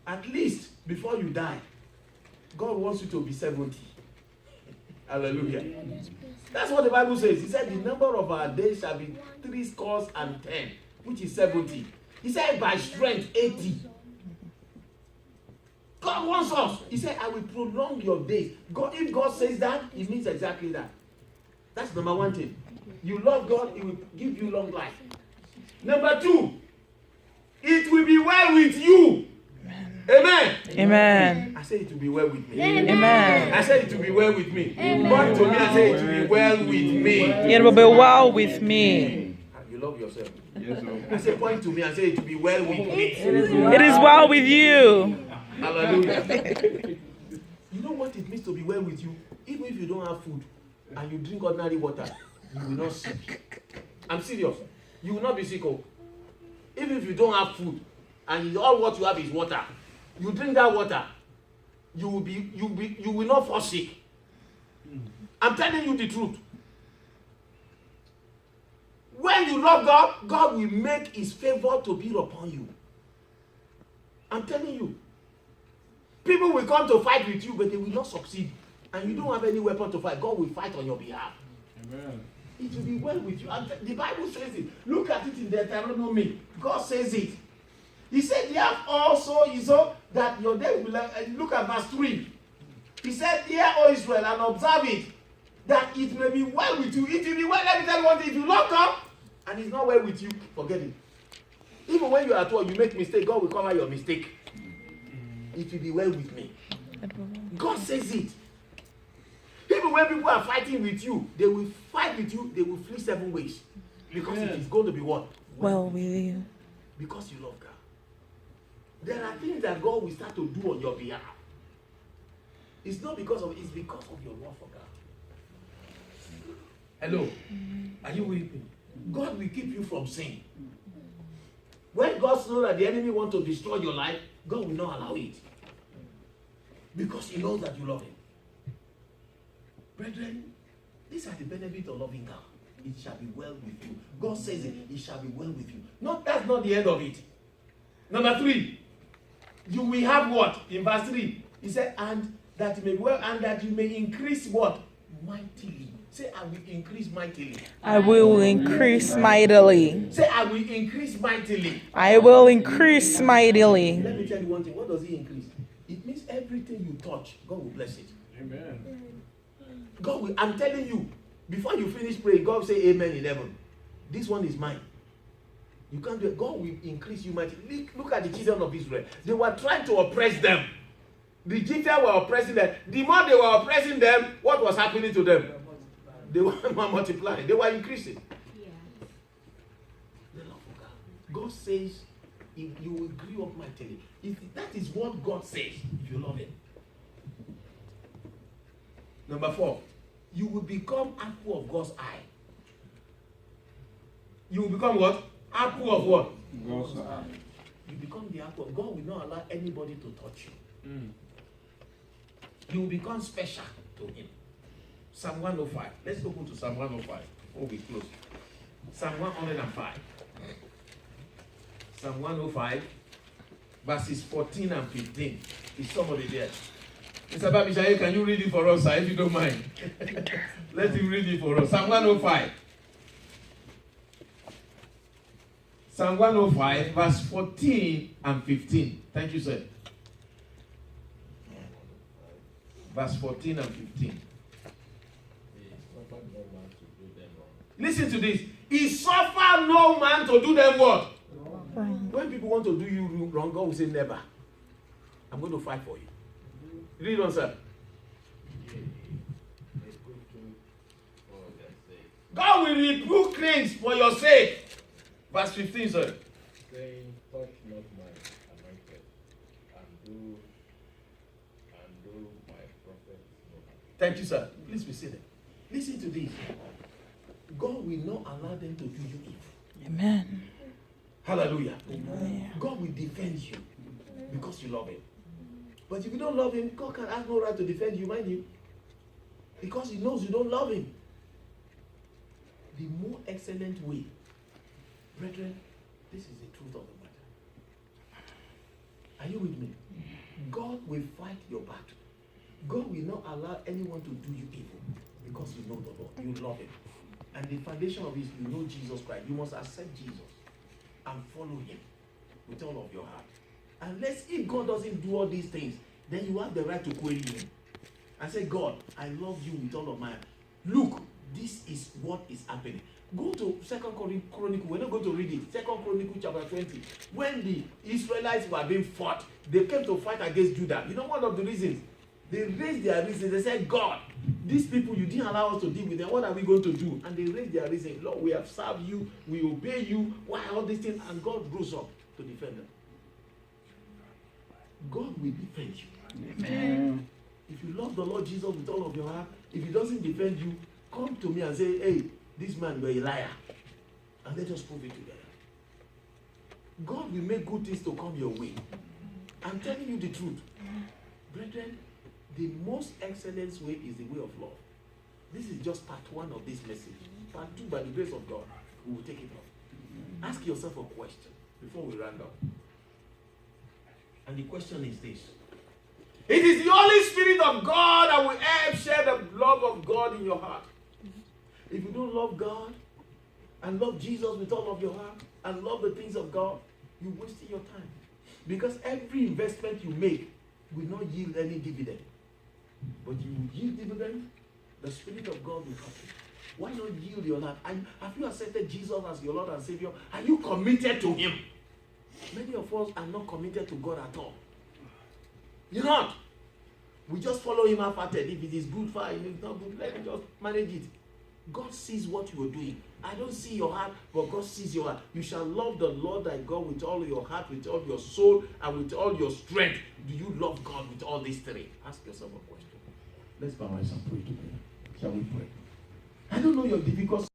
At least before you die, God wants you to be 70. Hallelujah. That's what the Bible says. He said the number of our days shall be 70, which is 70. He said by strength 80. God wants us. He said, I will prolong your days. God, if God says that, it means exactly that. That's number one thing. You love God, He will give you long life. Number two, it will be well with you. Amen. Amen. I say it will be well with me. Amen. I say it will be well with me. Point to me and say it will be well with me. It will be well with me. You love yourself. I say point to me and say it will be well with me. It is well with you. Hallelujah. You know what it means to be well with you? Even if you don't have food and you drink ordinary water, you will not sick. I'm serious. You will not be sick. Even if you don't have food and all what you have is water, you drink that water, you will not fall sick. I'm telling you the truth. When you love God, God will make His favor to be upon you. I'm telling you. People will come to fight with you, but they will not succeed. And you don't have any weapon to fight. God will fight on your behalf. Amen. It will be well with you. And the Bible says it. Look at it in Deuteronomy. God says it. He said, "There also is so that your day will be like." Look at verse 3. He said, "Hear, O Israel, and observe it, that it may be well with you." It will be well. Let me tell you one thing. If you love God and it's not well with you, forget it. Even when you are at work, you make mistake, God will cover your mistake. It will be well with me. God says it. Even when people are fighting with you, they will fight with you, they will flee 7 ways. Because it is going to be what? Well with you. Because you love God. There are things that God will start to do on your behalf. It's not because of, it's because of your love for God. Hello? Are you with me? God will keep you from sin. When God knows that the enemy wants to destroy your life, God will not allow it. Because He knows that you love Him. Brethren, these are the benefits of loving God. It shall be well with you. God says it, it shall be well with you. That's not the end of it. Number 3, you will have what? In verse 3, He said, and that you may well, and that you may increase what? Mightily. Say, I will increase mightily. I will increase mightily. Say, I will increase mightily. I will increase mightily. Let me tell you one thing. What does He increase? It means everything you touch, God will bless it. Amen. God will, I'm telling you, before you finish praying, God will say amen in heaven. This one is mine. You can't do it. God will increase you mightily. Look at the children of Israel. They were trying to oppress them. The Egyptians were oppressing them. The more they were oppressing them, what was happening to them? They were multiplying. They were increasing. Yeah. The love of God. God says, if you will grow up mightily. That is what God says, if you love Him. Number 4, you will become apple of God's eye. You will become what? Apple of what? God's eye. You become the apple. God will not allow anybody to touch you. You will become special to Him. Psalm 105. Let's open to Psalm 105 before we close. Psalm 105. Psalm 105, verses 14 and 15. Is somebody there? Mr. Babishaye, can you read it for us, sir, if you don't mind? Let him read it for us. Psalm 105. Psalm 105, verse 14 and 15. Thank you, sir. Verse 14 and 15. Listen to this. He suffered no man to do them what? When people want to do you wrong, God will say never. I'm going to fight for you. Read on, sir. God will rebuke things for your sake. Verse 15, sir. Saying, touch not my anointed, and do my prophets no harm. Thank you, sir. Please be seated. Listen to this. God will not allow them to do you evil. Amen. Hallelujah. Amen. God will defend you because you love Him. But if you don't love Him, God can have no right to defend you, mind you. Because He knows you don't love Him. The more excellent way, brethren, this is the truth of the matter. Are you with me? God will fight your battle. God will not allow anyone to do you evil because you know the Lord. You love him. And the foundation of it is you know Jesus Christ. You must accept Jesus and follow him with all of your heart. Unless if God doesn't do all these things, then you have the right to query him and say, God, I love you with all of my heart. Look, this is what is happening. Go to 2 Chronicle. We're not going to read it. 2 Chronicle chapter 20. When the Israelites were being fought, they came to fight against Judah. You know one of the reasons? They raised their reason. They said, God, these people, you didn't allow us to deal with them. What are we going to do? And they raised their reason. Lord, we have served you. We obey you. Why all these things? And God rose up to defend them. God will defend you. Amen. If you love the Lord Jesus with all of your heart, if he doesn't defend you, come to me and say, hey, this man, you're a liar. And let us prove it together. God will make good things to come your way. I'm telling you the truth. Brethren, the most excellent way is the way of love. This is just part 1 of this message. Part 2, by the grace of God, we will take it up. Ask yourself a question before we round up. And the question is this. It is the Holy Spirit of God that will help share the love of God in your heart. If you don't love God and love Jesus with all of your heart and love the things of God, you're wasting your time. Because every investment you make will not yield any dividend. But you will yield dividend, the Spirit of God will help you. Why not yield your life? Have you accepted Jesus as your Lord and Savior? Are you committed to him? Many of us are not committed to God at all. You're not. We just follow him half-hearted. If it is good, fine. If it's not good, let him just manage it. God sees what you are doing. I don't see your heart, but God sees your heart. You shall love the Lord thy God with all your heart, with all your soul, and with all your strength. Do you love God with all these three? Ask yourself a question. Let's bow our eyes and pray together. Shall we pray? I don't know your difficult